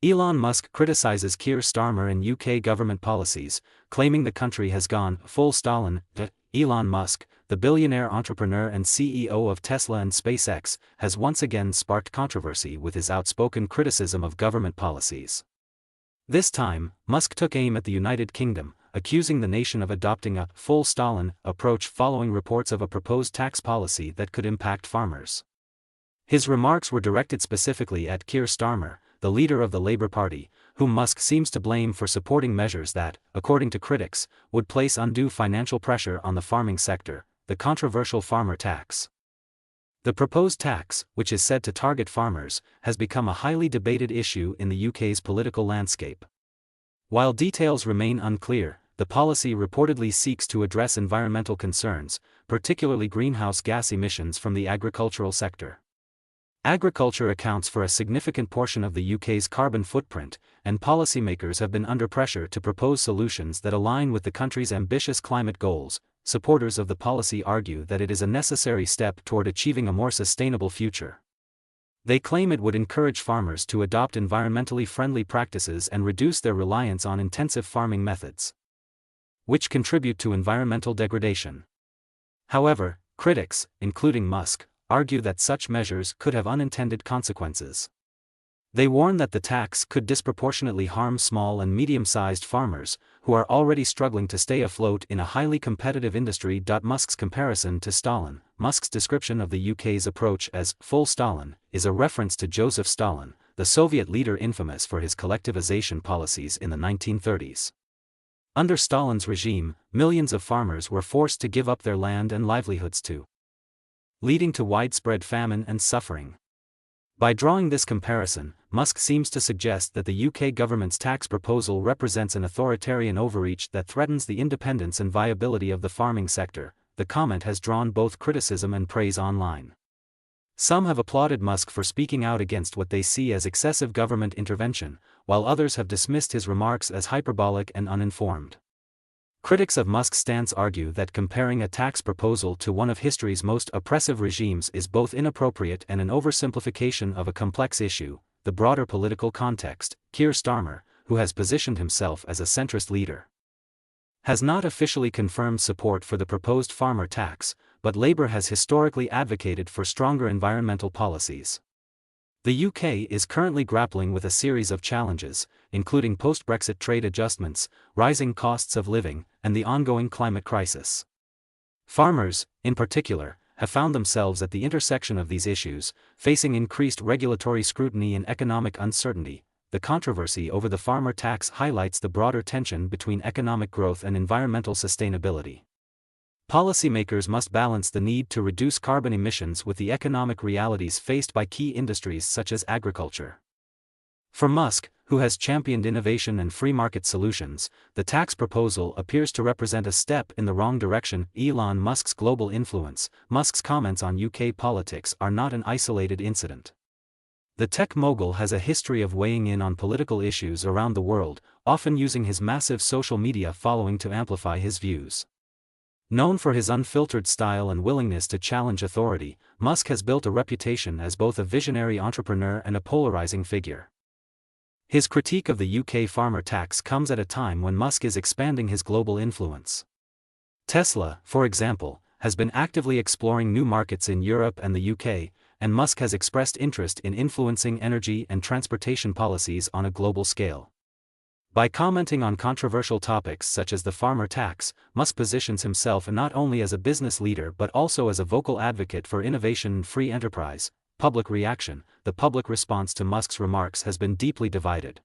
Elon Musk criticizes Keir Starmer and UK government policies, claiming the country has gone full Stalin. Elon Musk, the billionaire entrepreneur and CEO of Tesla and SpaceX, has once again sparked controversy with his outspoken criticism of government policies. This time, Musk took aim at the United Kingdom, accusing the nation of adopting a full Stalin approach following reports of a proposed tax policy that could impact farmers. His remarks were directed specifically at Keir Starmer, the leader of the Labour Party, whom Musk seems to blame for supporting measures that, according to critics, would place undue financial pressure on the farming sector, the controversial farmer tax. The proposed tax, which is said to target farmers, has become a highly debated issue in the UK's political landscape. While details remain unclear, the policy reportedly seeks to address environmental concerns, particularly greenhouse gas emissions from the agricultural sector. Agriculture accounts for a significant portion of the UK's carbon footprint, and policymakers have been under pressure to propose solutions that align with the country's ambitious climate goals. Supporters of the policy argue that it is a necessary step toward achieving a more sustainable future. They claim it would encourage farmers to adopt environmentally friendly practices and reduce their reliance on intensive farming methods, which contribute to environmental degradation. However, critics, including Musk, argue that such measures could have unintended consequences. They warn that the tax could disproportionately harm small and medium-sized farmers, who are already struggling to stay afloat in a highly competitive industry. Musk's comparison to Stalin. Musk's description of the UK's approach as full Stalin is a reference to Joseph Stalin, the Soviet leader infamous for his collectivization policies in the 1930s. Under Stalin's regime, millions of farmers were forced to give up their land and livelihoods leading to widespread famine and suffering. By drawing this comparison, Musk seems to suggest that the UK government's tax proposal represents an authoritarian overreach that threatens the independence and viability of the farming sector. The comment has drawn both criticism and praise online. Some have applauded Musk for speaking out against what they see as excessive government intervention, while others have dismissed his remarks as hyperbolic and uninformed. Critics of Musk's stance argue that comparing a tax proposal to one of history's most oppressive regimes is both inappropriate and an oversimplification of a complex issue. The broader political context. Keir Starmer, who has positioned himself as a centrist leader, has not officially confirmed support for the proposed farmer tax, but Labour has historically advocated for stronger environmental policies. The UK is currently grappling with a series of challenges, including post-Brexit trade adjustments, rising costs of living, and the ongoing climate crisis. Farmers, in particular, have found themselves at the intersection of these issues, facing increased regulatory scrutiny and economic uncertainty. The controversy over the farmer tax highlights the broader tension between economic growth and environmental sustainability. Policymakers must balance the need to reduce carbon emissions with the economic realities faced by key industries such as agriculture. For Musk, who has championed innovation and free market solutions, the tax proposal appears to represent a step in the wrong direction. Elon Musk's global influence. Musk's comments on UK politics are not an isolated incident. The tech mogul has a history of weighing in on political issues around the world, often using his massive social media following to amplify his views. Known for his unfiltered style and willingness to challenge authority, Musk has built a reputation as both a visionary entrepreneur and a polarizing figure. His critique of the UK farmer tax comes at a time when Musk is expanding his global influence. Tesla, for example, has been actively exploring new markets in Europe and the UK, and Musk has expressed interest in influencing energy and transportation policies on a global scale. By commenting on controversial topics such as the farmer tax, Musk positions himself not only as a business leader but also as a vocal advocate for innovation and free enterprise. Public reaction. The public response to Musk's remarks has been deeply divided.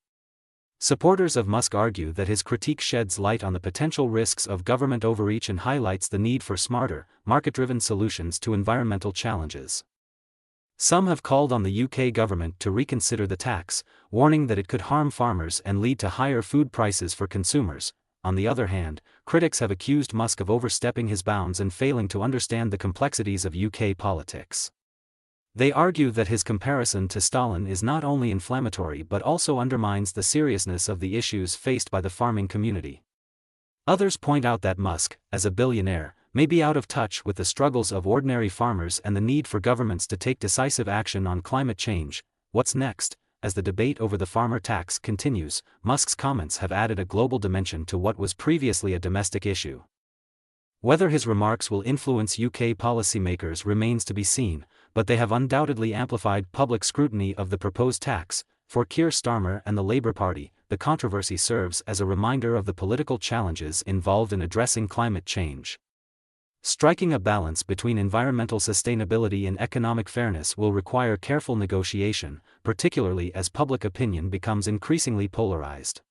Supporters of Musk argue that his critique sheds light on the potential risks of government overreach and highlights the need for smarter, market-driven solutions to environmental challenges. Some have called on the UK government to reconsider the tax, warning that it could harm farmers and lead to higher food prices for consumers. On the other hand, critics have accused Musk of overstepping his bounds and failing to understand the complexities of UK politics. They argue that his comparison to Stalin is not only inflammatory but also undermines the seriousness of the issues faced by the farming community. Others point out that Musk, as a billionaire, may be out of touch with the struggles of ordinary farmers and the need for governments to take decisive action on climate change. What's next? as the debate over the farmer tax continues, Musk's comments have added a global dimension to what was previously a domestic issue. Whether his remarks will influence UK policymakers remains to be seen, but they have undoubtedly amplified public scrutiny of the proposed tax. For Keir Starmer and the Labour Party, the controversy serves as a reminder of the political challenges involved in addressing climate change. Striking a balance between environmental sustainability and economic fairness will require careful negotiation, particularly as public opinion becomes increasingly polarized.